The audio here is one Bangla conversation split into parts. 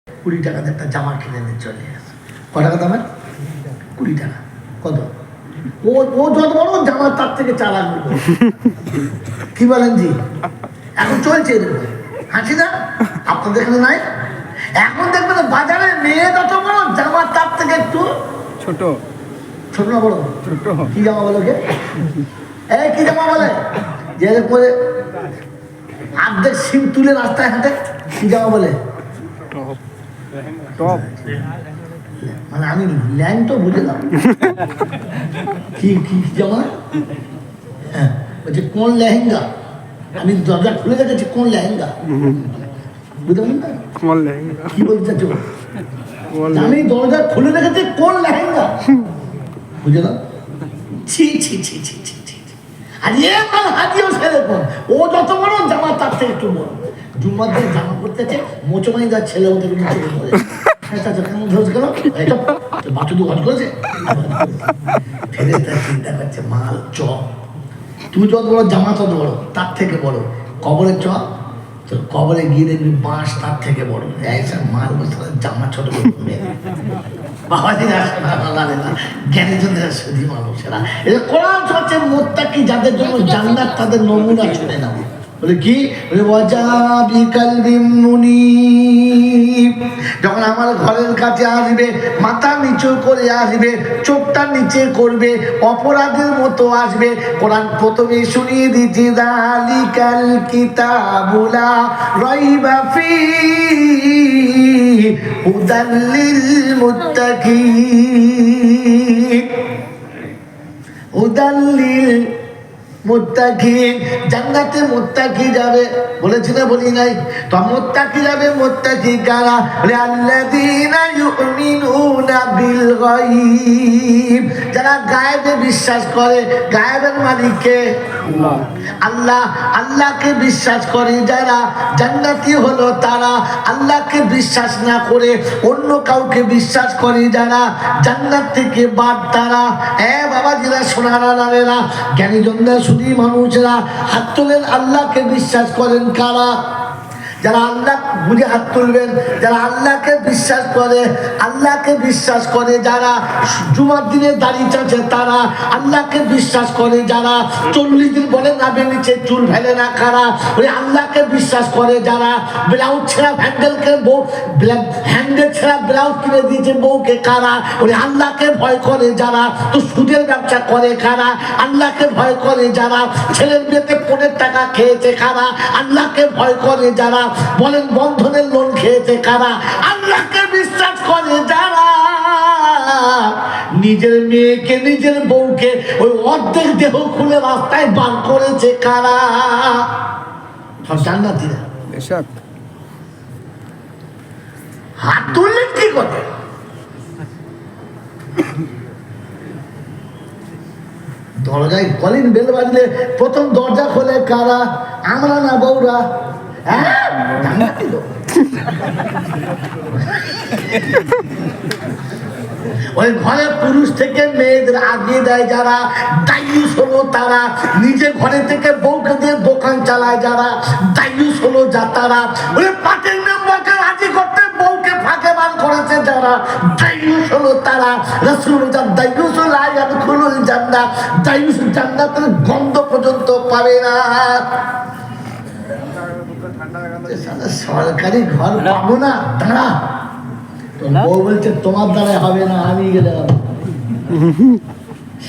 20 টাকাতে একটা জামা কিনে নিয়ে চলে আসে। ক টাকা দামের? 20 টাকা। কত? ও ও যত বড় জামা তার থেকে চালাক কি বলেন জি? এখন চলছে এরকম হাসি না আপনাদের এখানে নাই? এখন দেখবেন বাজারে মেয়ে যত বড় জামা তার থেকে একটু ছোট। ছোট না বড়? ছোট। কি জামা বলে ওকে? এই কি জামা বলে যে করে অর্ধেক সিম তুলে রাস্তায় হাঁটে? কি জামা বলে? টপ। মানে আমি ল্যাং তো বুঝলাম কি কি জামা? হ্যাঁ বলছে কোন লেহেঙ্গা? আমি দরজা খুলে গেছি কোন লেহেঙ্গা? বুঝতে পারলেন না কোন লেহেঙ্গা কি বলতে চাচ্ছ? আমি দরজা খুলে রেখেছি কোন লেহেঙ্গা? বুঝলাম। ছি ছি ছি ছি ছি ছি। আর এ মাল হাজিও সেরকম, ও যত বড় জামা তার থেকে একটু বড়। জুম্মার দিন জামা পড়তেছে মোচমাইদার ছেলে ওদের নিচে পড়ে বাচ্চু হজ করেছে ফেরেশতা চিন্তা করছে মাল চ তুই যত বড় জামা তত বড়, তার থেকে বড় কবরে চ, তো কবরে গিয়ে দেখবি বাঁশ তার থেকে বড়। এইসব মাল বলতে জামা ছোট করে বাবাজিরা জ্ঞানের জন্য সুধী মানুষেরা এটা কোরআন হচ্ছে মোত্তাকি যাদের জন্য জান্নাত তাদের নমুনা শুনে নাও। বলে কি? যখন আমার ঘরের কাছে আসবে মাথা নিচু করে আসবে, চোখটা নিচে করবে, অপরাধের মতো আসবে। কোরআন প্রথমে শুনিয়ে দিচ্ছে যালিকাল কিতাবু লা রাইবা ফীহি হুদাল লিল মুত্তাকিন। হুদাল লিল মুত্তাকিন, জান্নাতে মুত্তাকি যাবে বলেছি না বলি নাই? তো মুত্তাকি যাবে, মুত্তাকি কারা? বলে আল্লাযীনা ইউমিনুনা বিল গায়ব, যারা গায়েবে বিশ্বাস করে। গায়েবের মালিককে আল্লাহ, আল্লাহকে বিশ্বাস করে যারা জান্নাতি হলো তারা। আল্লাহকে বিশ্বাস না করে অন্য কাউকে বিশ্বাস করে যারা জান্নাত থেকে বাদ তারা। বাবাজিরা সোনারা নারেরা জ্ঞানী জনরা শুধু মানুষেরা হাত তোলেন। আল্লাহকে বিশ্বাস করেন কারা? যারা আল্লাহ বুঝে হাত তুলবেন। যারা আল্লাহকে বিশ্বাস করে, আল্লাহকে বিশ্বাস করে যারা জুমার দিনে দাঁড়িয়ে চাচ্ছে তারা। আল্লাহকে বিশ্বাস করে যারা 40 দিন বলে নাবে নিচে চুল ফেলে না কারা? ওই আল্লাহকে বিশ্বাস করে যারা ব্লাউজ ছেঁড়া হ্যান্ডেলকে বউ হ্যান্ডেল ছেঁড়া ব্লাউজ কিনে দিয়েছে বউকে কারা? ওই আল্লাহকে ভয় করে যারা তো সুদের ব্যবসা করে কারা? আল্লাহকে ভয় করে যারা ছেলের বিয়েতে 15 টাকা খেয়েছে কারা? আল্লাহকে ভয় করে যারা বলেন বন্ধনের লোন খেয়েছে কারা? আল্লাহকে বিশ্বাস করে যারা নিজের মেয়েকে নিজের বউকে ওই অর্ধেক দেহ খুলে রাস্তায় বার করেছে কারা? সব জান্নাতীরা। হাত তুললেন কি করে? দরজায় কলিং বেল বাজলে প্রথম দরজা খোলে কারা? আমরা না বউরা? ওই ঘরে পুরুষ থেকে মেয়েদের আগিয়ে দেয় যারা, দায়ুস হলো তারা। নিজে ঘরে থেকে বউকে দিয়ে দোকান চালায় যারা, দায়ুস হলো যা তারা। ওই পার্টির মেম্বারকে রাজি করতে বউকে ফাঁকে বার করেছে যারা, দায়ুস হলো তারা। রাসূল দায়ুস লা ইয়াদখুলুল জান্নাহ, দায়ুস জান্নাতের গন্ধ পর্যন্ত পাবে না। সরকারি ঘর পাবো না, দাঁড়া। বউ বলছে তোমার দ্বারা হবে না, আমি গেলে হবে।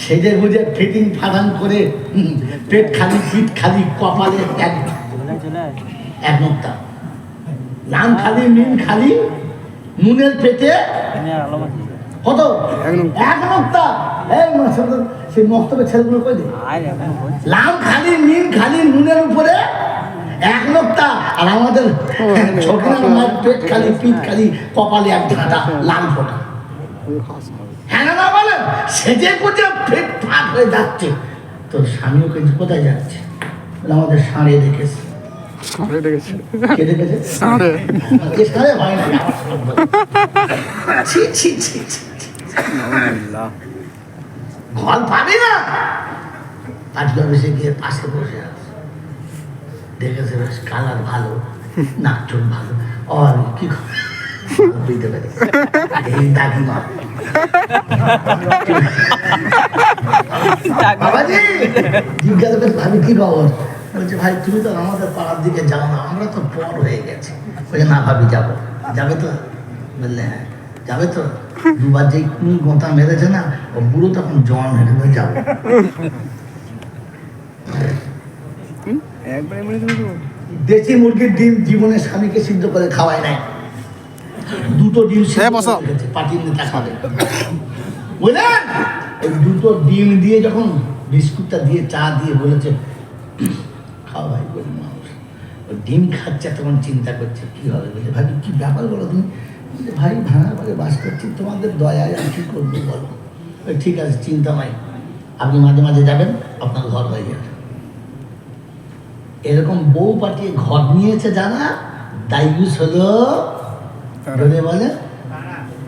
সেজে গুজে ফিটিং ফাটাং করে পেট খালি পিঠ খালি কপালে এক নোক্তা, লাম খালি মিন খালি, নুনের পেটে কত এক নোক্তা। সেই মক্তবের ছেলেগুলো কই দেয় লাম খালি মিন খালি নুনের উপরে এক নোক্তা। আর আমাদের পেট খালি পিঠ খালি কপালে এক ঝাঁটা লাল ফোটা। হ্যাঁ না বলেন? সেজে গুজে পেট ফাঁক হয়ে যাচ্ছে। তোর স্বামীও কিন্তু কোথায় যাচ্ছে? আমাদের ষাঁড়ে দেখেছে। কে দেখেছে? ষাঁড়ে হয় না। ঘর পাবি না, আজকে অফিসে গিয়ে পাশে বসে আছে, দেখেছে বেশ কালার ভালো, নাক চোখ ভালো। আর কি বুঝতে পেরেছি এই দাদিমা বাবাজি জিজ্ঞাসা করে ভাবি কি খবর বলছে ভাই তুমি তো আমাদের পাড়ার দিকে যাও না আমরা তো পর হয়ে গেছি বলছে না ভাবি যাবো যাবে তো বললে হ্যাঁ যাবে তো দুবার যেই কুড়ি গোঁতা মেরেছে না ও বুড়ো তখন জওয়ান হয়ে গেলে যাবো দেশি মুরগির ডিম জীবনে স্বামীকে সিদ্ধ করে খাওয়ায় নাই দুটো ডিম পার্টির নেতা খাবে বুঝলেন ওই দুটো ডিম দিয়ে যখন বিস্কুটটা দিয়ে চা দিয়ে বলেছে খাও ভাই বলি মানুষ ওই ডিম খাচ্ছে তখন চিন্তা করছে কি হবে বলে ভাবি কি ব্যাপার বলো তুমি ভাই ভাঙা করে বাস করছি তোমাদের দয়ায় আমি কি করবো বলো ঠিক আছে চিন্তা নাই আপনি মাঝে মাঝে যাবেন আপনার ঘর হয়ে যাবে এরকম বউ পাঠিয়ে ঘর নিয়েছে জানা দায়ুস হলো বলে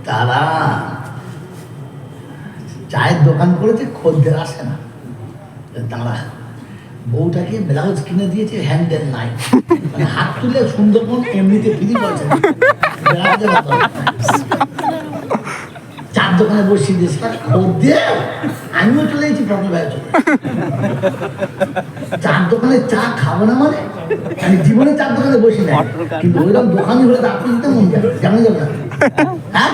তারা চায়ের দোকান করেছে খদ্দের আসে না দাঁড়া বউটাকে ব্লাউজ কিনে দিয়েছে হ্যান্ডেল নাই মানে হাত তুলে সুন্দরবন এমনিতে ফ্রি করছে চার দোকানে বসিয়ে দিয়েছে খদ্দের আমিও চলে গেছি প্রবলেম হয়ে চলে চার দোকানে চা খাবো না মানে আমি জীবনে চার দোকানে বসি না কিন্তু ওইরকম দোকানে হলে আপনি দিতে মন যাবে জানা যাবে না হ্যাঁ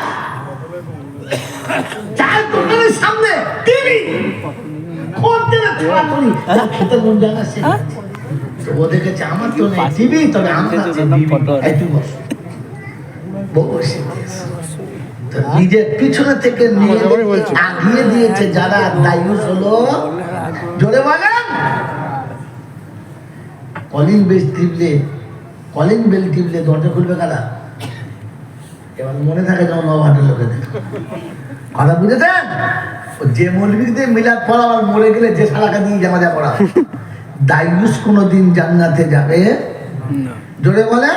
চার দোকানের সামনে টিভি খেতে মন জানা সে ও দেখেছে আমার তো নেই টিভি তবে আমার আছে বসে নিজের পিছনে থেকে নিয়ে আগিয়ে দিয়েছে যারা দায়ুস হলো জোরে বলেন কলিং বেল টিপলে দরজা খুলবে কারা এবার মনে থাকে যেমন অভাটের লোকেদের কথা বুঝেছেন যে মৌলবীতে মিলাদ পড়া আর মরে গেলে যে সালাকা দিয়ে জানাজা পড়া দায়ুস কোনোদিন জান্নাতে যাবে জোরে বলে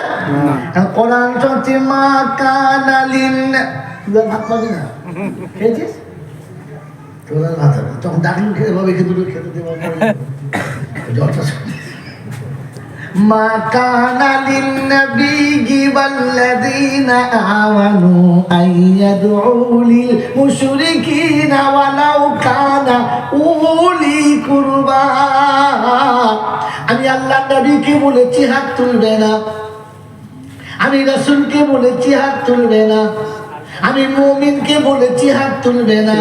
কোরআন চলছে মা কানালিন তুই ভাত পাবি না খেয়েছিস তোরা ভাত হবে তখন ডাকলু খেতে পাবে খেতে দেবো জলটা মা কানালিন নবী ওয়াল্লাযীনা আমানু আইয়াদউলিল মুশরিকিনা ওয়ালাউ কানা উলি কুরবা আমি আল্লাহ নবীকে বলেছি হাত তুলবে না আমি রাসূলকে বলেছি হাত তুলবে না আমি মুমিনকে বলেছি হাত তুলবে না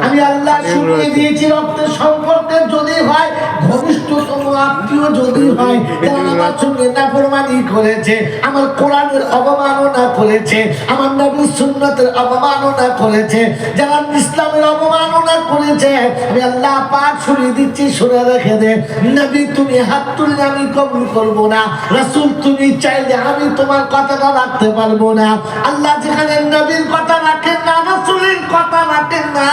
আমি আল্লাহ শুনিয়ে দিয়েছি রক্তের সম্পর্কে যদি হয় ঘনিষ্ঠতম আত্মীয় যদি হয় যারা আমার সঙ্গে নাফরমানি করেছে আমার কোরআনের অবমাননা করেছে আমার নবীর সুন্নতের অবমাননা করেছে যারা ইসলামের অবমাননা করেছে আমি আল্লাহ পাক শুনিয়ে দিচ্ছি শুনে রেখে দে নবী তুমি হাত তুললে আমি কবুল করব না রাসূল তুমি চাইলে আমি তোমার কথাটা রাখতে পারবো না আল্লাহ যেখানে নবীর কথা রাখেন না রাসূলের কথা রাখেন না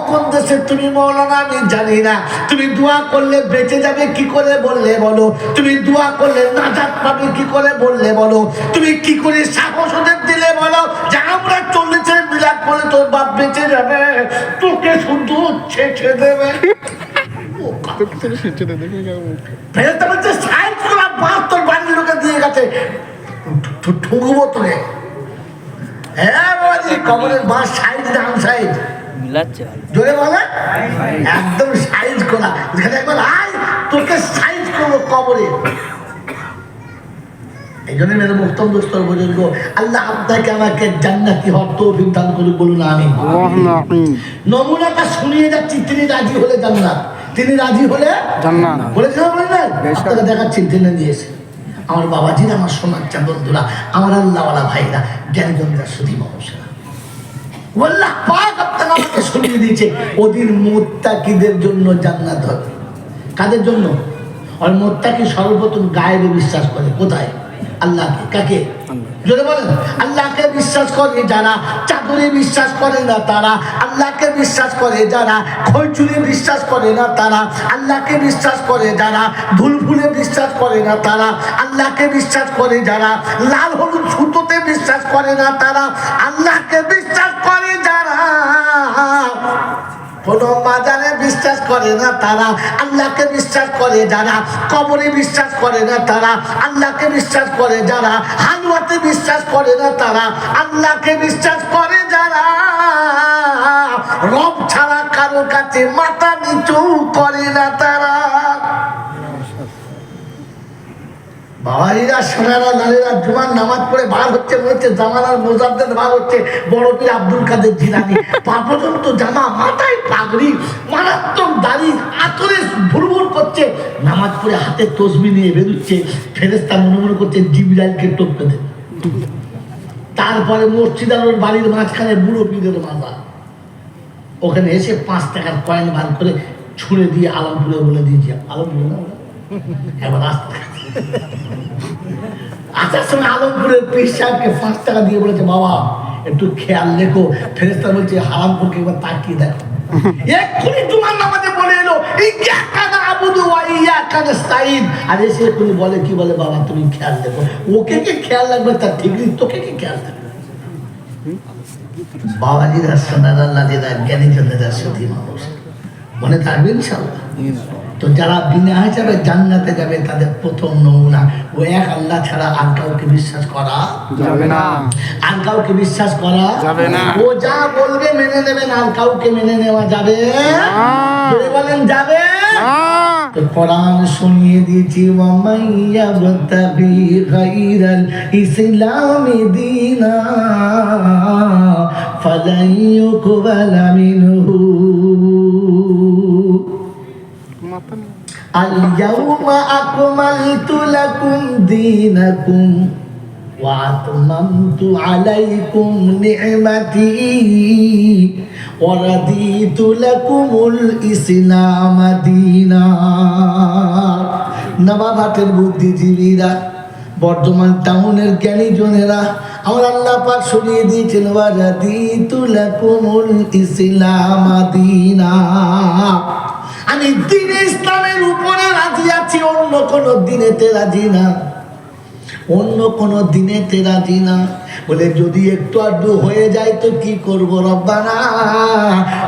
কোন দেশে তুমি মৌলানা আমি জানি না তুমি দোয়া করলে বেঁচে যাবে কি করে বললে বলো তুমি দোয়া করলে নাজাত পাবে কি করে বললে বলো তুমি কি করে সাহস ওদের দিলে বলো যে আমরা চল্লিশের মিলাদ বলে তোর বাপ বেঁচে যাবে তোকে শুধু ছেঁচে দেবে তোর বাড়ির লোকে দিয়ে গেছে ঠুকবো তোকে হ্যাঁ বাবাজি কবরের বাস সাইজ ডান সাইজ জোরে বলে একদম সাইজ করা এখানে একবার আয় তোকে সাইজ করবো কবরে এই জন্য মেরে মুহতরম দোস্তর বুজুর্গ আল্লাহ আপনাকে আমাকে জান্নাতি হওয়ার তৌফিক দান করুন বলুন আমিন নমুনাটা শুনিয়ে যাচ্ছি তিনি রাজি হলে জান্নাত তিনি রাজি হলে জান্নাত বলেছিলাম না আপনাকে দেখাচ্ছি তিনি দিয়েছে আমার বাবাজিরা আমার সোনার বন্ধুরা আমার আল্লাহওয়ালা ভাইরা জ্ঞানীজনরা সুধী মানুষেরা আল্লাহ পাক আপনাকে আমাকে শুনিয়ে দিয়েছে ওদিন মুত্তাকিদের জন্য জান্নাত হবে কাদের জন্য আর মুত্তাকি সর্বপ্রথম গায়েবে বিশ্বাস করে কোথায় আল্লাহকে কাকে জোরে বলেন আল্লাহকে বিশ্বাস করে যারা চাদরে বিশ্বাস করে না তারা আল্লাহকে বিশ্বাস করে যারা খৈচুরে বিশ্বাস করে না তারা আল্লাহকে বিশ্বাস করে যারা ধুলফুলে বিশ্বাস করে না তারা আল্লাহকে বিশ্বাস করে যারা লাল হলুদ সুতোতে বিশ্বাস করে না তারা আল্লাহকে বিশ্বাস করে যারা কোনো মাজারে বিশ্বাস করে না তারা, আল্লাহকে বিশ্বাস করে যারা, কবরে বিশ্বাস করে না তারা, আল্লাহকে বিশ্বাস করে যারা, হালুয়াতে বিশ্বাস করে না তারা, আল্লাহকে বিশ্বাস করে যারা, রব ছাড়া কারো কাছে মাথা নিচু করে না তারা। বাবাইরা সোনারা লালেরা জুমার নামাজ পড়ে বার হচ্ছে, হচ্ছে জামানার মোজাদ্দেদ বার হচ্ছে, বড় পীর আব্দুল কাদের জিলানী, পা পর্যন্ত জামা, মাথায় পাগড়ি, মারাত্মক দাড়ি, আতরে ভুরভুর করছে, নামাজ পড়ে হাতে তসবি নিয়ে বেরোচ্ছে, ফেরেশতা মনে মনে করছে জিবরাইলকে টপকে দেবে। তারপরে মসজিদ আর ওর বাড়ির মাঝখানে বুড়ো পীরের মাজার, ওখানে এসে 5 টাকার কয়েন বার করে ছুঁড়ে দিয়ে আলমপুরে বলে দিয়েছি, আলমপুরে না এবার আসতে আসার সময় আলমপুরের পীর সাহেবকে 5 টাকা দিয়ে বলেছে, বাবা একটু খেয়াল রেখো। ফেরেশতা বলছে হারামপুরকে একবার তাকিয়ে দেখো। এক্ষুনি তোমার নামাজে বলে এলো ইয়াকা না'বুদু ওয়া ইয়াকা নাস্তাঈন, আর এসে এক্ষুনি বলে কি বলে, বাবা তুমি খেয়াল রেখো। ওকে কে খেয়াল রাখবে তার ঠিক নেই, তোকে কে খেয়াল রাখবে? বাবাজিরা সোনারা লালেরা জ্ঞানী জনেরা সতী মানুষ মনে থাকবে ইনশাআল্লাহ। তো যারা বিনা হিসাবে জান্নাতে যাবে তাদের প্রথম নমুনা ও এক আল্লাহ ছাড়া আর কাউকে বিশ্বাস করা যাবে না, আর কাউকে বিশ্বাস করা যাবে না। ও যা বলবে মেনে নেবেন, আর কাউকে মেনে নেওয়া যাবে না। বলেন যাবে না। তো কোরআন শুনিয়ে দিয়েছি, ওয়া মাইয়া বাতাবি গায়রাল ইসলামি দীনা ফালাই ইউকবালা মিনহু আল-ইয়াওমা আকমালতু লাকুম দীনাকুম ওয়া আতমামতু আলাইকুম নি'মাতি ওয়া রাদিতু লাকুমুল ইসলাম দীনা। নবাবহাটের বুদ্ধিজীবীরা, বর্ধমান টাউনের জ্ঞানী জনেরা, আমার আল্লাহ পাক শুনিয়ে দিয়েছেন, ওয়া রাদিতু লাকুমুল ইসলাম দীনা, আমি দ্বীনে ইসলামের উপরে রাজি আছি, অন্য কোন দিনেতে রাজি না, অন্য কোন দিনেতে রাজি না। বলে যদি একটু আধটু হয়ে যায় তো কি করব রব্বানা?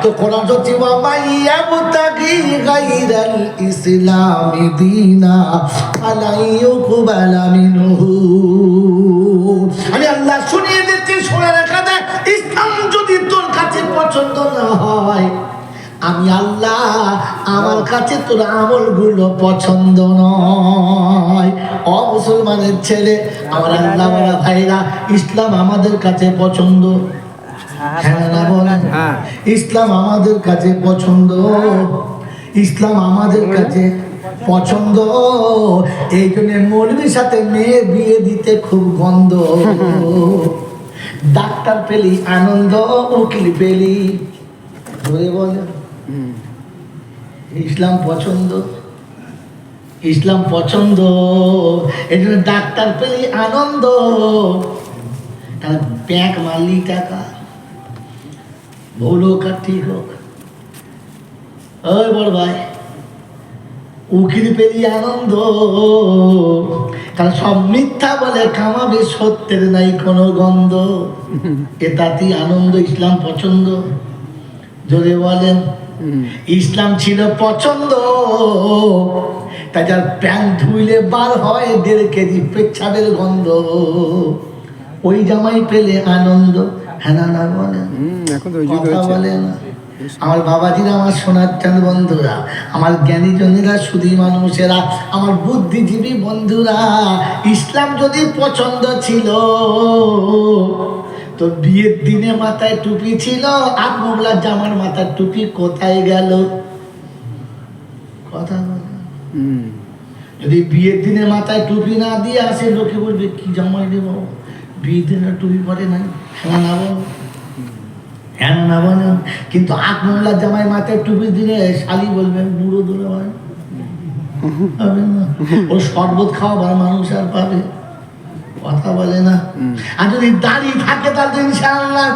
তো কোরআন হচ্ছে, ওয়া মাইয়া বুতাগি গায়রাল ইসলামি দীনা ফালা ইউকবালা মিনহু। আমি আল্লাহ শুনিয়ে দিচ্ছি, শুনে রেখে দে, ইসলাম যদি তোর কাছে পছন্দ না হয়, আমি আল্লাহ আমার কাছে তোর আমলগুলো পছন্দ নয়। ও মুসলমানের ছেলে, আমার আল্লাহ বলা ভাইরা, ইসলাম আমাদের কাছে পছন্দ, হ্যাঁ না বলেন? ইসলাম আমাদের কাছে পছন্দ, ইসলাম আমাদের কাছে পছন্দ। এই জন্য মৌলবীর সাথে মেয়ে বিয়ে দিতে খুব গন্ধ। ডাক্তার পেলি আনন্দ, উকিল পেলি ধরে বলে ইসলাম পছন্দ, ইসলাম পছন্দ। এই জন্য ডাক্তার পেলি আনন্দ, তাহলে ব্যাংক মারলি টাকা, ভুল হোক আর ঠিক হোক। ওই বড় ভাই, উকিল পেলি আনন্দ, কারণ সব মিথ্যা বলে কামাবে, সত্যের নাই কোনো গন্ধ। এটাতেই আনন্দ, ইসলাম পছন্দ। জোরে বলেন, ইসলাম ছিল পছন্দ। তাই যার প্যান্ট ধুইলে বার হয় 1.5 কেজি পেচ্ছাবের গন্ধ, ওই জামাই পেলে আনন্দ। হ্যাঁ না বলেন, কথা বলেন। আমার বাবাজিরা, আমার সোনার চাঁদ বন্ধুরা, আমার জ্ঞানী জনেরা, সুধী মানুষেরা, আমার বুদ্ধিজীবী বন্ধুরা, ইসলাম যদি পছন্দ ছিল তো বিয়ের দিনে মাথায় টুপি ছিল, আর মোগলার জামার মাথার টুপি কোথায় গেল? কথা বলে। যদি বিয়ের দিনে মাথায় টুপি না দিয়ে আসে, লোকে বলবে কি জামাই দেব, বিয়ের দিনে টুপি পরে নাই। হ্যাঁ না বল, হ্যাঁ না বলেন। কিন্তু আট মোগলার জামাই মাথায় টুপি দিলে শালি বলবে বুড়ো দূরে হয়, ও শরবত খাওয়াবার মানুষ আর পাবে? কথা বলে না। আর যদি দাড়ি থাকে তাহলে ইনশাআল্লাহ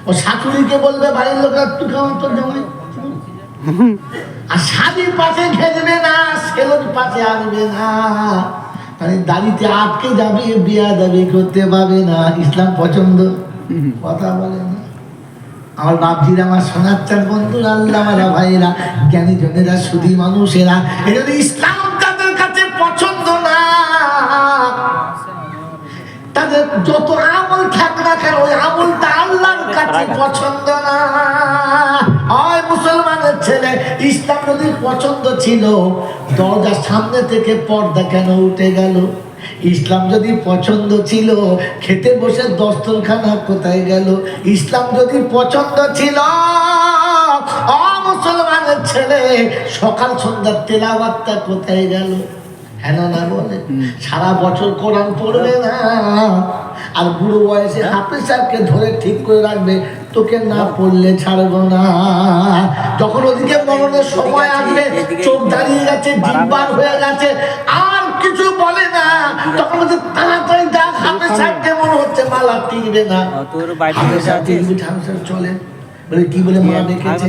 ও শাশুড়িকে বলবে বাড়ির লোকরা তুই খাওয়া তোর জামাই, আর শাদির পাশে ঘেরবে না, সেলোর পাশে আসবে না, মানে দাড়িতে আটকে যাবে, বিয়া দাবি করতে পারবে না। ইসলাম পছন্দ, কথা বলে না। আমার বাপজিরা, আমার সোনাচ্চার বন্ধুরা, আল্লাহওয়ালা ভাইরা, জ্ঞানী জনেরা, সুধী মানুষেরা, এটা ইসলাম তাদের কাছে পছন্দ না। তাদের যত আমল থাক না কেন, ওই আমলটা আল্লাহর কাছে পছন্দ না। ওই মুসলমানের ছেলে, ইসলাম যদি পছন্দ ছিল, দরজার সামনে থেকে পর্দা কেন উঠে গেল? ইসলাম যদি পছন্দ ছিল, খেতে বসে দস্তরখানা কোথায় গেল? ইসলাম যদি পছন্দ ছিল, ও মুসলমানের ছেলে, সকাল সন্ধ্যার তেলাওয়াতটা কোথায় গেল? হ্যাঁ না বলে, সারা বছর কোরআন পড়বে না, আর বুড়ো বয়সে হাফেজ সাহেবকে ধরে ঠিক করে রাখবে, তোকে না পড়লে ছাড়বো না। যখন ওদিকে মরণের সময় আসবে, চোখ দাঁড়িয়ে গেছে, জিব্বার হয়ে গেছে, আর কিছু বলে না, তখন বলছে তাড়াতাড়ি ডাক হাফেজ সাহেবকে, মনে হচ্ছে মালা টিকবে না। হাফেজ সাহেব চলে বলে, কি বলে মা ডেকেছে?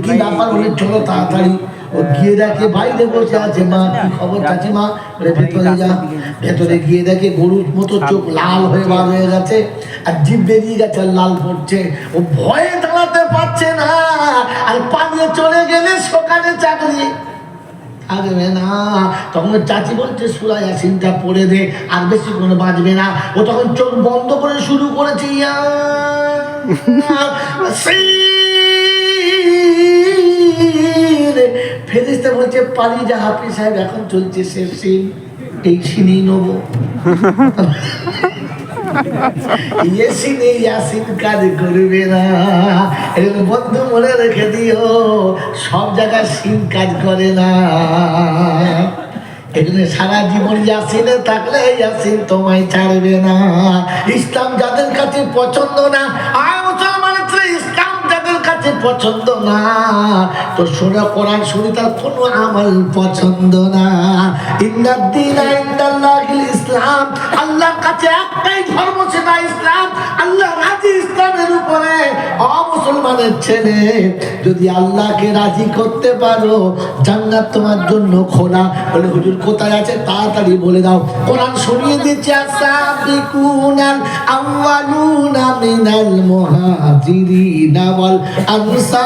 কি ব্যাপার? বলে চলো তাড়াতাড়ি। ও গিয়ে দেখে বাইরে বসে আছে। মা, কি খবর চাচিমা? বলে ভেতরে যা। ভেতরে গিয়ে দেখে গরুর মতো চোখ লাল হয়ে বার হয়ে গেছে, আর জিভ বেরিয়ে গেছে, আর লাল পড়ছে। ও ভয়ে দাঁড়াতে পারছে না, আর পালিয়ে চলে গেলে সকালে চাকরি থাকবে না। তখন চাচি বলছে সূরা ইয়াসিনটা পড়ে দে, আর বেশি কোনো বাঁচবে না। ও তখন চোখ বন্ধ করে শুরু করেছে, ফেরেশতা বলছে পালিয়ে যা হাফেজ সাহেব, এখন চলছে শেষ সিন, এই সিনেই নেবো। ইয়াসিন কাজ করবে না। বন্ধু মনে রেখে দিও, সব জায়গায় সিন কাজ করে না। এখানে সারা জীবন ইয়াসিনে থাকলে ইয়াসিন তোমায় ছাড়বে না। ইসলাম যাদের কাছে পছন্দ না, আর মুসলমানের ছেলে ইসলাম যাদের কাছে পছন্দ না, তো শোনা কোরআন শুনি তার কোনো আমল পছন্দ না। ইন্নাদ-দীনা ইনদাল্লাহিল ইসলাম, আল্লাহর কাছে একটাই ধর্ম, সেটা ইসলাম। আল্লাহ রাজি ইসলামের উপরে। ও মুসলমানের ছেলে, যদি আল্লাহকে রাজি করতে পারো, জান্নাত তোমার জন্য খোলা। বলে হুজুর কোথায় আছে? তাড়াতাড়ি বলে দাও। কোরআন শুনিয়ে দিচ্ছে, আস-সাবিকুনাল আউয়ালুনা মিনাল মুহাজিরিনা ওয়াল আনসার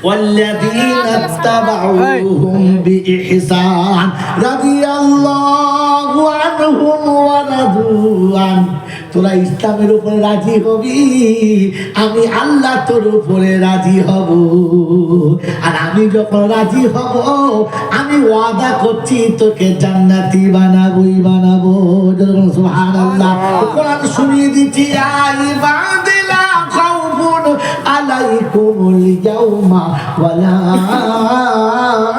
والذين اتبعوهم بإحسان رضي الله عنهم ورضوا عنه। তোরা ইসলামের উপরে রাজি হবি, আমি আল্লাহ তোর উপরে রাজি হব। আর আমি যখন রাজি হব, আমি ওয়াদা করছি তোকে জান্নাতি বানাবোই বানাবো। সুবহানাল্লাহ। কোরআন শুনিয়ে দিচ্ছি, ইবাদিলা খাউফুন আলাইকুমুল ইয়াউমা ওয়ালা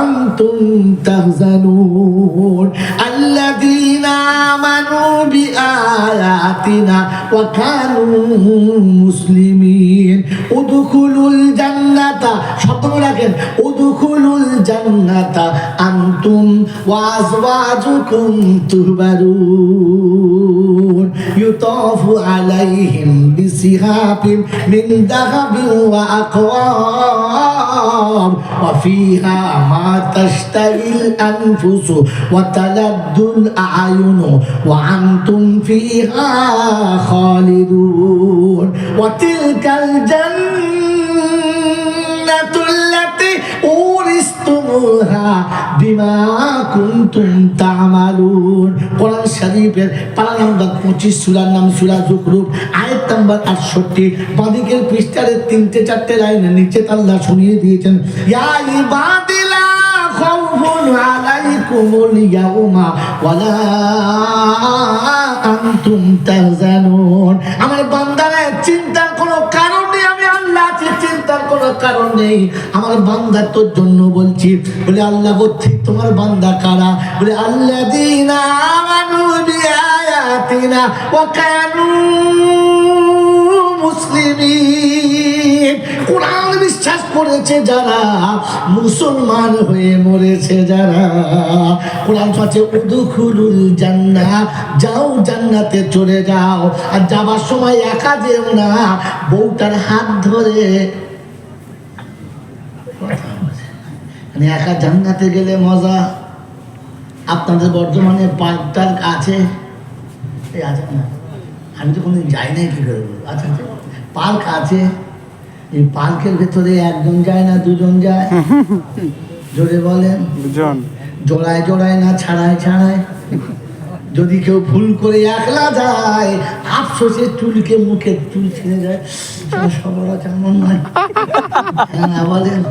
আনতুম তাহজানুন আল্লাযীনা আমানু বিআয়াতিনা ওয়া কানু মুসলিমিন উদখুলুল জান্নাতা। শব্দ রাখেন, উদখুলুল জান্নাতা আনতুম ওয়া আজওয়াজুকুম তুহবারুন ইউতাফু আলাইহিম বিসিহাবিন মিন যাহাবিন ওয়া আকওয়াম ওয়া ফিহা মা তাশতাহিল আনফুসু ওয়া তালাদ্দুল আ'য়ুনু ওয়া আনতুম ফিহা খালিদুন ওয়া তিলকাল জান্নাতুল্লাতী উরিসতুমুহা বিমা কুনতুম তা'মালুন। কোরআন শরীফের পারা নাম্বার 25, সূরার নাম সূরা যুখরুফ, আয়াত নাম্বার 68। বাদিকের পৃষ্ঠার 3-4 লাইনের নিচে আল্লাহ শুনিয়ে দিয়েছেন, ইয়া ইবাদিলা খাউফুন আলাইকুমুল ইয়াউমা ওয়ালা আনতুম তাহজানুন। আমার বান্দারা, চিন্তার কোনো কারণ নেই, আমি আল্লাহ আছি, চিন্তার কোনো কারণ নেই। আমার বান্দা তোর জন্য বলছি। বলে আল্লাহ বলছি, তোমার বান্দা কারা? বলে আল্লাযীনা আমানু বিআয়াতিনা ওয়া কানু মুসলিমিন। কোরআন বিশ্বাস করেছে যারা, মুসলমান হয়ে মরেছে যারা। কোরআন আছে উদখুলুল জান্নাহ, যাও জান্নাতে চলে যাও। আর যাবার সময় একা যেও না, বউটার হাত ধরে। মানে একা জান্নাতে গেলে মজা। আপনাদের বর্ধমানে পার্ক টার্ক আছে? এই আছে না? আমি তো কোনোদিন যাই নাই, কি করে বলবো? আচ্ছা আচ্ছা, পার্ক আছে, এই পার্কের ভেতরে একজন যায় না দুজন যায়? জোরে বলেন। দুজন। জোড়ায় জোড়ায় না ছাড়ায় ছাড়ায়? যদি কেউ ভুল করে একলা যায়, আফসোসে চুলকে মুখে চুল ছিঁড়ে যায়, সবরা কেমন নয়? হ্যাঁ বলেন,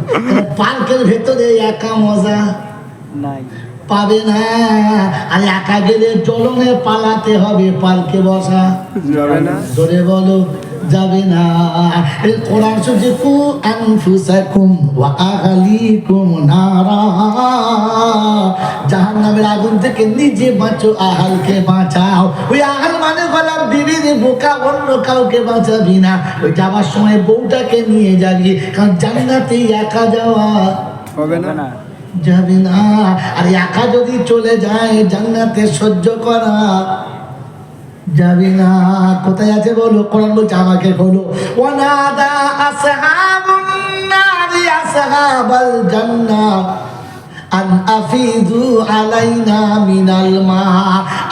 পার্কের ভেতরে একা মজা নাই, পাবে না। আর একা গেলে চলনে পালাতে হবে, পার্কে বসা যাবে না। ধরে বলো যাবে না। এই কোরআন শুনছে কু আনফুসাকুম ওয়া আহলিকুম নারা, জাহান্নামের আগুন থেকে নিজে বাঁচো, আহালকে বাঁচাও। ওই আহাল মানে গলা বিবির বোকা, অন্য কাউকে বাঁচাবি না। ওই যাওয়ার সময় বউটাকে নিয়ে যাবি, কারণ জান্নাতে একা যাওয়া হবে না। যাবে না। আর একা যদি চলে যায় জান্নাতে সহ্য করা যাবে না। কোথায় আছে বলো? কোরআন বলছে আমাকে বলো, ওয়ানাদা আসহাবুন নারি আসহাবাল জান্নাহ আন আফিযু আলাইনা মিনাল মা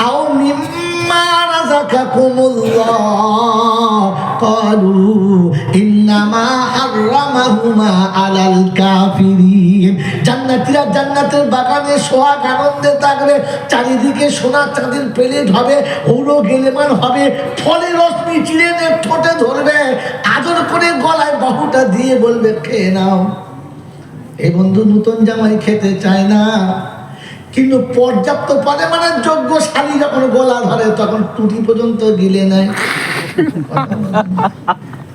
আও মিম্মা রাযাকাকুমুল্লাহ ক্বালু ইন্নামা হাররামাহুমা আলাল কাফিরিন। জান্নাতীরা জান্নাতের বাগানে সোহাগ আনন্দে থাকবে, চারিদিকে সোনা চাঁদির প্লেট হবে, ঔরো গেলেমান হবে, ফলের রস চিড়ে ঠোঁটে ধরবে, আদর করে গলায় বাহুটা দিয়ে বলবে খেয়ে নাও। এই বন্ধু নতুন জামাই খেতে চায় না, কিন্তু পর্যাপ্ত পরিমাণের যোগ্য শাড়ি যখন গলা ধরে তখন টুটি পর্যন্ত গিলে নেয়।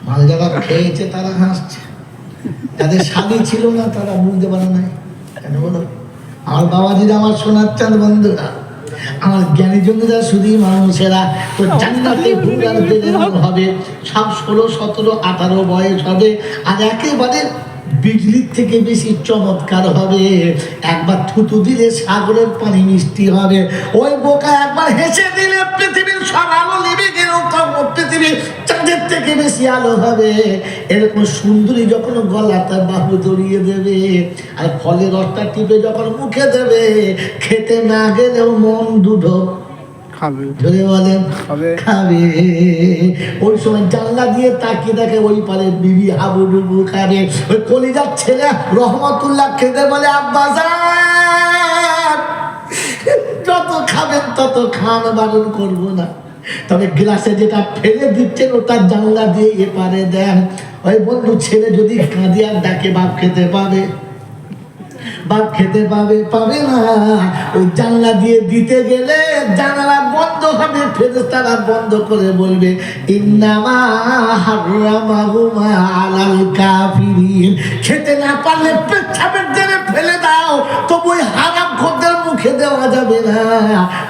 মাল যারা খেয়েছে তারা হাসছে, যাদের শাড়ি ছিল না তারা বুঝতে পারে নাই। কেন বলো? আমার বাবাজিরা, আমার সোনার চাঁদ বন্ধুরা, আমার জ্ঞানী জন্যরা, শুধু মানুষেরা, তো জান্নাতে ভুগার হবে সব 16, 17, 18 বয়স হবে, আর একেবারে বিজলির থেকে বেশি চমৎকার হবে। একবার থুতু দিলে সাগরের পানি মিষ্টি হবে। ওই বোকা একবার হেসে দিলে পৃথিবীর সব আলো নিভে গেল, তখন পৃথিবী চাঁদের থেকে বেশি আলো হবে। এরকম সুন্দরী যখন গলা তার বাহু জড়িয়ে দেবে, আর ফলের রসটা টিপে যখন মুখে দেবে, খেতে না গেলেও মন দুধো খাবে, ধরে বলেন খাবে। ওই সময় জানলা দিয়ে তাকিয়ে দেখে ওই পারে বিবি হাবুডুবু খাবে। ওই কলিজার ছেলে রহমতুল্লাহ খেতে বলে, আব্বাজান যত খাবেন তত খান, বারণ করবো না, তবে গ্লাসে যেটা ফেলে দিচ্ছেন ওটা জানলা দিয়ে এপারে দেন। ওই বন্ধু ছেলে যদি কাঁদিয়ে আর ডাকে বাপ খেতে পাবে? বাপ খেতে পাবে? পাবে না। ওই জানলা দিয়ে দিতে গেলে জানালা বন্ধ হবে, ফেরেশতারা বন্ধ করে বলবে ইন্নামা হাররামাহুমা আলাল কাফিরিন। খেতে না পারলে পেচ্ছাপের জেনে ফেলে দাও, তবু ওই হারাম খদ্দের মুখে দেওয়া যাবে না।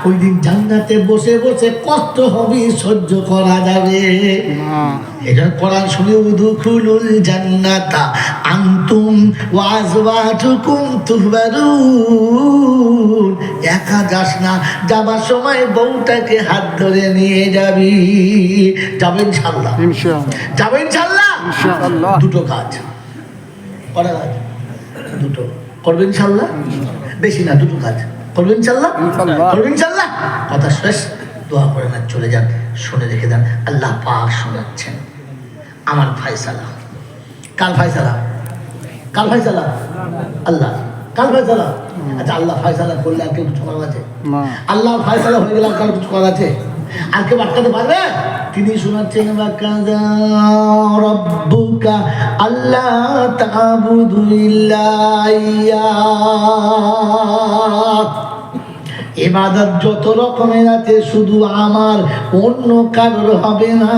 ওই দিন জান্নাতে বসে বসে কষ্ট হবে, সহ্য করা যাবে এটা। কোরআন শুনে উদখুলুল জান্নাতা আনতুম ওয়া আজওয়াজুকুম তুহবারুন। একা যাস না, যাবার সময় বউটাকে হাত ধরে নিয়ে যাবি। যাবে ইনশাআল্লাহ? যাবে ইনশাআল্লাহ? দুটো কাজ করা আছে, দুটো করবে ইনশাআল্লাহ, বেশি না, দুটো কাজ করবে ইনশাআল্লাহ, করবে ইনশাআল্লাহ। কথা শেষ, দোয়া করে না চলে যান, শুনে রেখে দেন। আল্লাহ পাক শোনাচ্ছেন আমার ফায়সালা। কাল ফায়সালা, কাল ফায়সালা আল্লাহ, কাল ফায়সালা। আচ্ছা, আল্লাহ ফায়সালা করলে আর কেউ কিছু করার আছে? আল্লাহ ফায়সালা হয়ে গেলে আর কারো কিছু করার আছে? আর কেউ আটকাতে পারবে? তিনি শোনাচ্ছেন ওয়াকাযা রাব্বুকা আল্লা তা'বুদু ইল্লা ইয়্যাহু। ইবাদত যত রকমের আছে শুধু আমার, অন্য কারোর হবে না।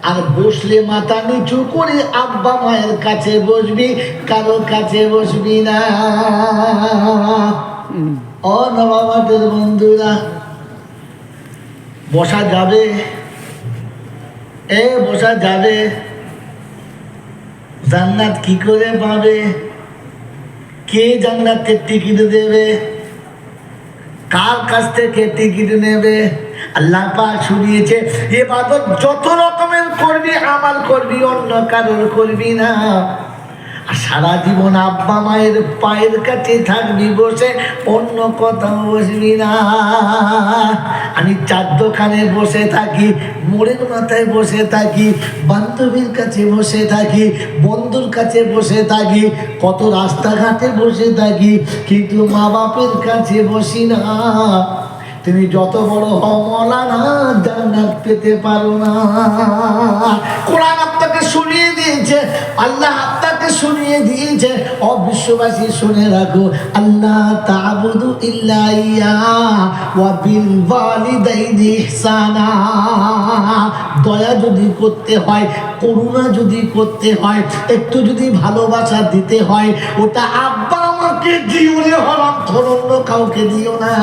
আর বসলে মাথা নিচু করে আব্বা মায়ের কাছে বসবি, কারো কাছে বসবি না। ও নবাবাদের বন্ধুরা, বসা যাবে? বসা যাবে? জান্নাত কি করে পাবে? কে জান্নাতের টিকিট দেবে? কার কাছ থেকে টিকিট নেবে? আল্লাহ পাক শুনিয়েছে ইবাদত যত রকমের করবি, আমাল করবি, অন্য কারোর করবি না। আর সারা জীবন আব্বা মায়ের পায়ের কাছে থাকবি বসে, অন্য কোথাও বসবি না। আমি চার দোকানে বসে থাকি, মোড়ের মাথায় বসে থাকি, বান্ধবীর কাছে বসে থাকি, বন্ধুর কাছে বসে থাকি, কত রাস্তাঘাটে বসে থাকি, কিন্তু মা বাপের কাছে বসি না। তুমি যত বড় হও মওলানা, জান্নাত পেতে পারো না। কোরআন আপনাকে শুনিয়ে দিয়েছে, আল্লাহ আপনাকে শুনিয়ে দিয়েছে। ও বিশ্ববাসী শুনে রাখো, আল্লাহ তা'বুদু ইল্লা ইয়া ওয়া বিল ওয়ালিদাইনি ইহসানা। দয়া যদি করতে হয়, করুণা যদি করতে হয়, একটু যদি ভালোবাসা দিতে হয়, ওটা আব্বা আমাকে দিও রে হরাম, অন্য কাউকে দিও না।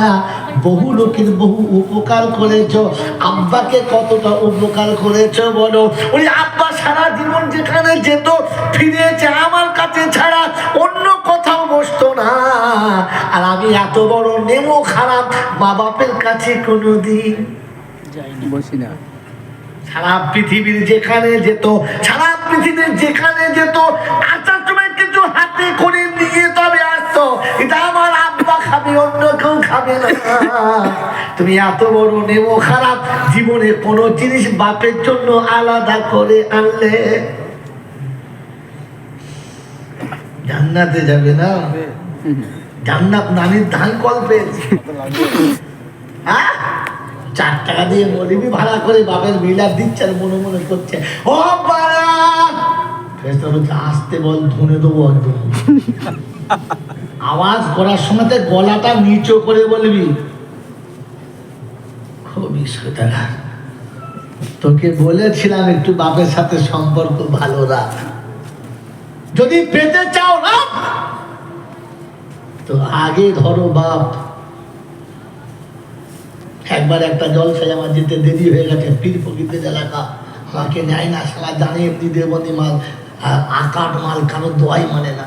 বহু লোকের বহু উপকার করেছো, আব্বাকে কতটা উপকার করেছো বলো। ওই আব্বা সারা জীবন যেখানে যেত ফিরেছে আমার কাছে ছাড়া অন্য কোথাও বসতো না। আর আমি এত বড় নেমো খারাপ, মা বাপের কাছে কোনোদিন বসি না। সারা পৃথিবীর যেখানে যেত, সারা পৃথিবীর যেখানে যেত, আসার সময় কিছু হাতে করে নিয়ে তবে আসতো, এটা আমার আব্বা খাবে, অন্য কেউ খাবে না। তুমি এত বড় নেমো খারাপ, জীবনে কোনো জিনিস বাপের জন্য আলাদা করে আনলে জান্নাতে যাবে না। জান্নাত নানির ধান কল পেয়েছে, হ্যাঁ 4 টাকা দিয়ে মলিবি ভাড়া করে বাপের মিলার দিচ্ছে, আর মনে মনে করছে ও বাড়া আসতে বল, ধনে দেবো একদম। আওয়াজ করার সময় গলাটা নিচু করে বলবি, খুবই সোজা। তোকে বলেছিলাম একটু বাপের সাথে সম্পর্ক ভালো রাখ, যদি পেতে চাও না তো আগে ধরো বাপ। একবার একটা জলসায় আমার যেতে দেরি হয়ে গেছে, পীর ফকিরদের এলাকা, আমাকে নেয় না, সারা জানে এমনি দেবনী মাল, আকাট মাল, কারো দোয়াই মানে না।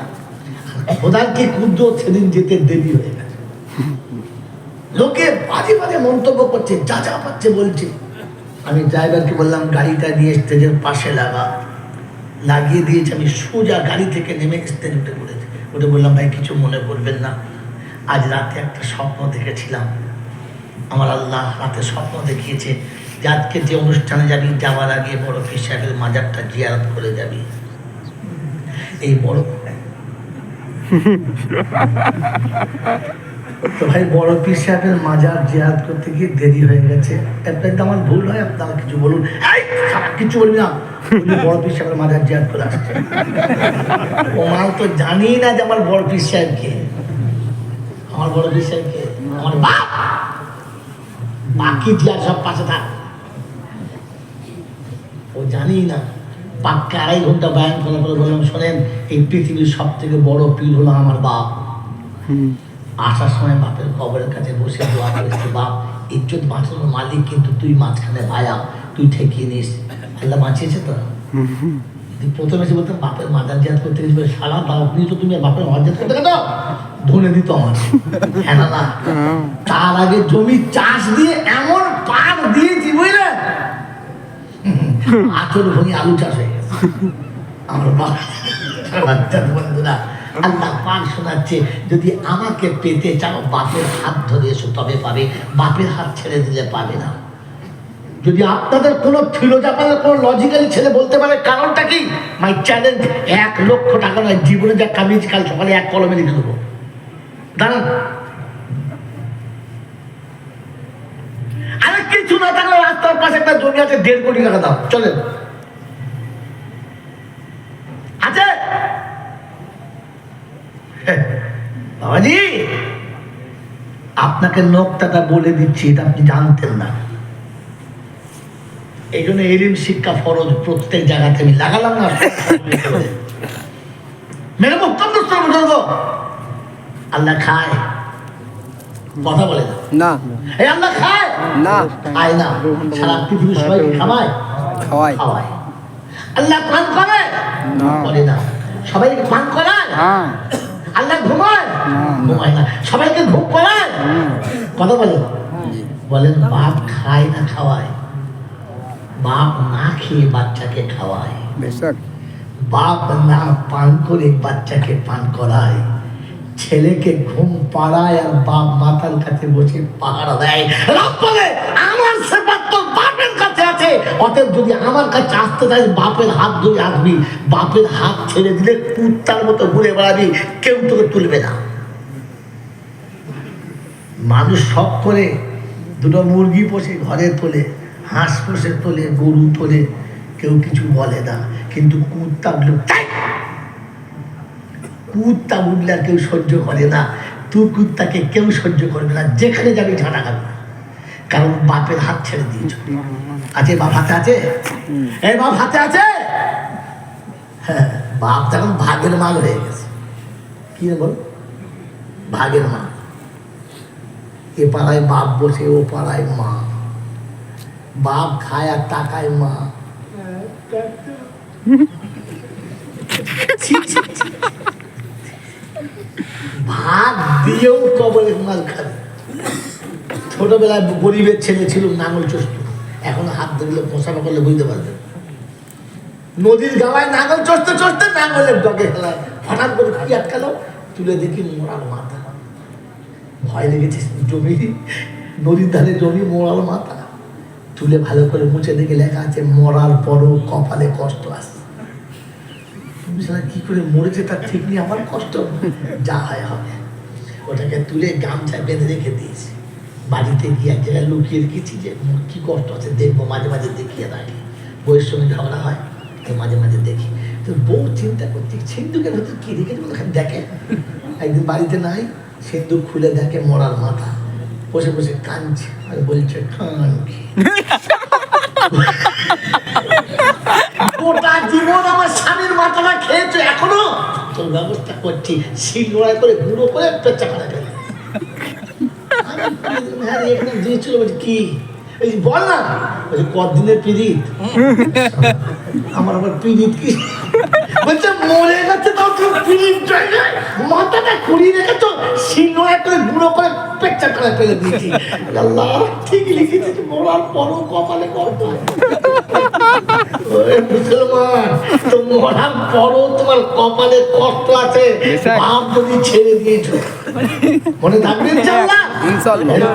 খোদাকে ক্ষুদ্র সেদিন যেতে দেরি হয়ে গেছে। লোকে বাজে বাজে মন্তব্য করছে, যা যা পাচ্ছে বলছে। আমি ড্রাইভারকে বললাম গাড়িটা দিয়ে স্টেজের পাশে লাগা, লাগিয়ে দিয়েছে। আমি সোজা গাড়ি থেকে নেমে স্টেজ উঠে পড়েছি। উঠে বললাম ভাই কিছু মনে করবেন না, আজ রাতে একটা স্বপ্ন দেখেছিলাম। আমার আল্লাহ রাতে স্বপ্ন দেখিয়েছে যে আজকে যে অনুষ্ঠানে যাবি, যাওয়ার আগে বড় পীর সাহেবের মাজারটা জিয়ারত করে যাবি। এই বড় তো ভাই বড় পীর সাহেবের মাজার জিয়ারত করতে গিয়ে দেরি হয়ে গেছে। একটা আমার ভুল হয়, আপনারা কিছু বলুন। কিছু বলবি না, বড় পীর সাহেবের মাজার জিয়ারত করে আসছে। ও মাল তো জানি না যে আমার বড় পীর সাহেবকে, আমার বড় পীর সাহেবকে আমার বাপ। বাকি জিয়ার সব পাশে থাক, ও জানি না। পাক্কা 2.5 ঘন্টা বয়ান করার পরে বললাম শোনেন, এই পৃথিবীর সব থেকে বড় পীর হলো আমার বাপ। আসার সময় বাপের কবরের কাছে বসে দোয়া করেছে, বাপ ইজ্জত বাঁচানোর মালিক কিন্তু তুই মাঝখানে ভায়া, তুই ঠেকিয়ে নিস। আল্লাহ বাঁচিয়েছে তো। প্রথমে এসে বলতাম বাপের মাজার জিয়ারত করতে গেছি, সারা বাপ নিয়ে তো তুমি বাপের মাজার জিয়ারত করতে গেছো, ধনে দিত আমার। হ্যাঁ না, তার আগে জমি চাষ দিয়ে এমন পাট দিয়েছি বুঝলে, আচর ভঙি আলু চাষ হয়ে গেছে আমার বাচ্চার বন্ধুরা। আল্লাহ পাক শোনাচ্ছে, যদি আমাকে পেতে চাও বাপের হাত ধরে এসো তবে পাবে, বাপের হাত ছেড়ে দিলে পাবে না। যদি আপনাদের কোনো ফিলোজফারের কোনো লজিক্যালি ছেলে বলতে পারে কারণটা কি, মাই চ্যালেঞ্জ, 1 লক্ষ টাকা নয়, জীবনে যা কামিজ কাল সকালে 1 কলমে লিখে দেবো। দাঁড়ান, আরে কিছু না থাকলে রাস্তার পাশে একটা জমি আছে, 1.5 কোটি টাকা দাও, চলে আছে। বাবাজি আপনাকে নোকতাটা বলে দিচ্ছি, এটা আপনি জানতেন না। এই জন্য এলিম শিক্ষা ফরজ, প্রত্যেক জায়গাতে আমি লাগালাম না। মেরে মুক্তম বুঝল, আল্লাহ খায়, কথা বলে না, এই আল্লাহ খায় না, খায় না। সারা পৃথিবীর সবাই খাওয়ায়, খাওয়াই, খাওয়ায়। আল্লাহ পান করে না, করে না। সবাইকে পান করায়, হ্যাঁ, আল্লাহ ঘুমায়, ঘুমায় না। সবাইকে ঘুম করায়, কথা বলে বলেন। বাপ খায় না খাওয়ায়, বাপ না খেয়ে বাচ্চাকে খাওয়ায়, বেশক, বাপ না পান করে বাচ্চাকে পান করায়। ছেলেকে ঘুম পাড়ায় আর বাপ মাতার কাছে বসে পাহারা দেয়। রব বলে আমার সেবা তো বাপের কাছে আছে, অতএব যদি আমার কাছে আসতে চাই বাপের হাত ধরে আসবি, বাপের হাত ছেড়ে দিলে কুত্তার মতো ঘুরে বেড়াবি, কেউ তোকে তুলবে না। মানুষ শখ করে দুটো মুরগি পোষে ঘরে তোলে, হাঁস পোষে তোলে, গরু তোলে, কেউ কিছু বলে না। কিন্তু কুত্তা উঠলে কুত্তা উঠলে আর কেউ সহ্য করে না। তুই কুত্তাকে কেউ সহ্য করবে না, যেখানে যাবি ঝাঁটা খাবে, কারণ বাপের হাত ছেড়ে দিয়েছ। আছে বাপ হাতে আছে, এই বাপ হাতে আছে। হ্যাঁ, বাপ তখন ভাগের মাল হয়ে গেছে। কি বল, ভাগের মাল। এ পাড়ায় বাপ বসে, ও পাড়ায় মা। বাপ খায় আর টাকায় মা। ভাগ দিয়েও কবলে মাল খাবে। ছোটবেলায় গরিবের ছেলে ছিল, নাঙল চষত, এখন হাত ধরলে পোষানো করলে বুঝতে পারবে। নদীর গাওয়ায় নাঙল চষতে চষতে নাঙলের ডগে খেলায় হঠাৎ করে কি আটকালো, তুলে দেখি মোড়াল মাথা। ভয় লেগেছে, জমি নদীর ধারে জমি, মোড়াল মাথা তুলে ভালো করে মুছে দেখে লেখা আছে মরার পরও কপালে কষ্ট আসে। কি করে মরেছে তার ঠিক নেই, আমার কষ্ট যা হয় হবে। ওটাকে তুলে গামছা বেঁধে রেখে দিয়েছি। বাড়িতে গিয়ে এক জায়গায় লুকিয়ে রেখেছি যে কি কষ্ট আছে দেখবো, মাঝে মাঝে দেখিয়ে রাখি। বউয়ের সঙ্গে ঝগড়া হয় তো মাঝে মাঝে দেখি। তো বউ চিন্তা করছে সিন্ধুকের ভেতর কি রেখেছে, দেখে। একদিন বাড়িতে নাই, সিন্ধুক খুলে দেখে মরার মাথা, বসে বসে কাঁদছে আর বলছে গোটা জীবন আমার স্বামীর মাথাটা খেয়েছো, এখনো তোর ব্যবস্থা করছি, শিল নোড়ায় করে গুঁড়ো করে পেঁচা খানা ফেলে। হ্যাঁ এখানে দিয়েছিল, বলছি কি বল না, বলছে কদিনের পিরিত। আমার আবার পিরিত কি বলছে, মরে গেছে তাও তুমি পিরিত মাথাটা কুড়িয়ে রেখেছো, শিল নোড়ায় করে গুঁড়ো করে পেঁচা খানা ফেলে দিয়েছি। আল্লাহ ঠিক লিখেছে, মরার পরও কপালে কষ্ট। মুসলমান, তো মরার পরও তোমার কপালে কষ্ট আছে, বাপ যদি ছেড়ে দিয়েছো মনে থাকবে ইনশাআল্লাহ।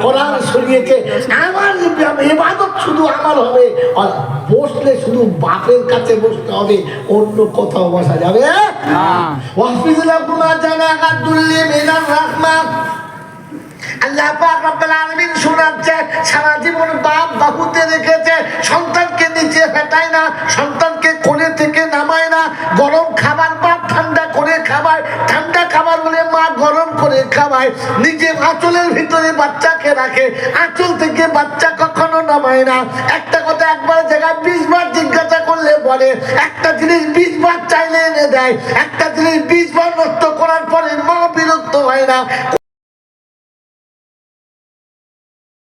কোরআন শরীয়তে আমার ইবাদত শুধু আমার হবে, আর বসলে শুধু বাপের কাছে বসতে হবে, অন্য কোথাও বসা যাবে না। ওয়াহফিজুল্লাহুমা জানাহাতুল্লি মিনার রাহমাহ। আল্লাহ পাক রব্বুল আলামিন শোনাচ্ছে, সারা জীবন বাপ বাহুতে রেখেছে, সন্তানকে নিচে ফেটায় না, সন্তানকে কোলে থেকে নামায় না। গরম খাবার বাপ ঠান্ডা করে খাবায়, ঠান্ডা খাবার বলে মা গরম করে খাওয়ায়। নিজে আঁচলের ভিতরে বাচ্চাকে রাখে, আঁচল থেকে বাচ্চা কখনো নামায় না। একটা কথা একবার জায়গায় 20 বার জিজ্ঞাসা করলে বলে, একটা জিনিস 20 বার চাইলে এনে দেয়, একটা জিনিস 20 বার নষ্ট করার পরে মা বিরক্ত হয় না।